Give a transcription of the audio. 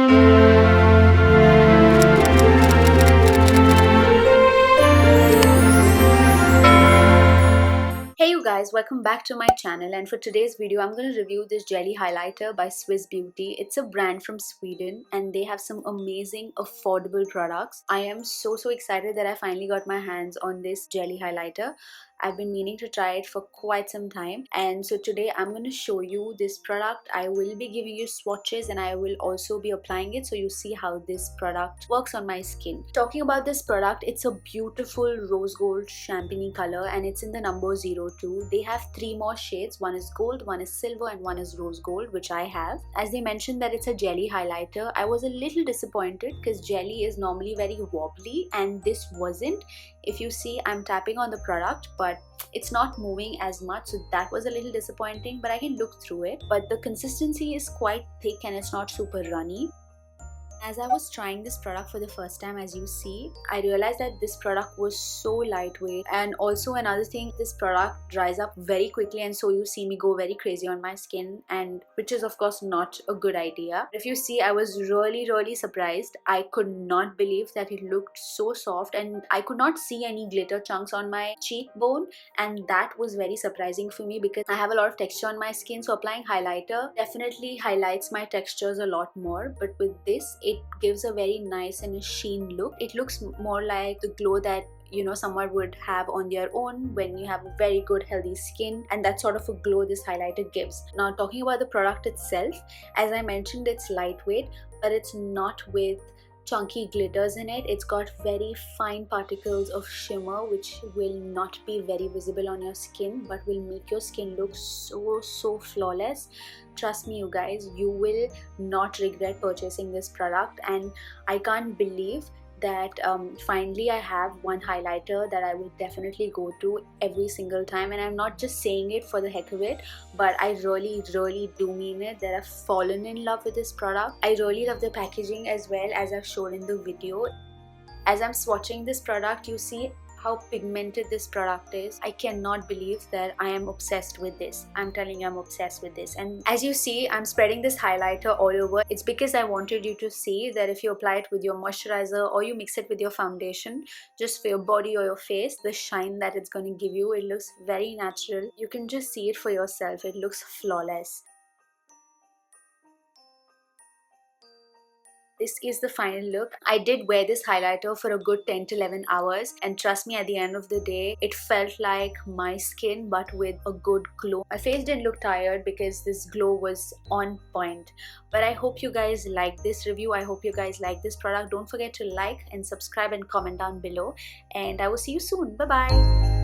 Hey you guys, welcome back to my channel, and for today's video I'm going to review this jelly highlighter by Swiss Beauty. It's a brand from Sweden and they have some amazing affordable products. I am so excited that I finally got my hands on this jelly highlighter. I've been meaning to try it for quite some time, and so today I'm going to show you this product. I will be giving you swatches and I will also be applying it so you see how this product works on my skin. Talking about this product, it's a beautiful rose gold champagne color and it's in the number 02. They have 3 more shades. One is gold, one is silver, and one is rose gold, which I have. As they mentioned that it's a jelly highlighter, I was a little disappointed because jelly is normally very wobbly and this wasn't. If you see, I'm tapping on the product but it's not moving as much, so that was a little disappointing, but I can look through it. But the consistency is quite thick and it's not super runny. As I was trying this product for the first time, as you see, I realized that this product was so lightweight, and also another thing, this product dries up very quickly, and so you see me go very crazy on my skin, and which is of course not a good idea. If you see, I was really surprised. I could not believe that it looked so soft and I could not see any glitter chunks on my cheekbone, and that was very surprising for me because I have a lot of texture on my skin, so applying highlighter definitely highlights my textures a lot more. But with this, it gives a very nice and a sheen look. It looks more like the glow that someone would have on their own when you have a very good healthy skin, and that sort of a glow this highlighter gives. Now talking about the product itself, as I mentioned, it's lightweight, but it's not with chunky glitters in it. It's got very fine particles of shimmer which will not be very visible on your skin but will make your skin look so flawless. Trust me you guys, you will not regret purchasing this product, and I can't believe that finally I have one highlighter that I will definitely go to every single time. And I'm not just saying it for the heck of it, but I really do mean it, that I've fallen in love with this product. I really love the packaging as well, as I've shown in the video. As I'm swatching this product, you see how pigmented this product is. I cannot believe that I am obsessed with this. I'm telling you, I'm obsessed with this. And as you see, I'm spreading this highlighter all over. It's because I wanted you to see that if you apply it with your moisturizer or you mix it with your foundation, just for your body or your face, the shine that it's going to give you, it looks very natural. You can just see it for yourself. It looks flawless. This is the final look. I did wear this highlighter for a good 10 to 11 hours, and trust me, at the end of the day, it felt like my skin but with a good glow. My face didn't look tired because this glow was on point. But I hope you guys like this review. I hope you guys like this product. Don't forget to like and subscribe and comment down below, and I will see you soon. Bye bye.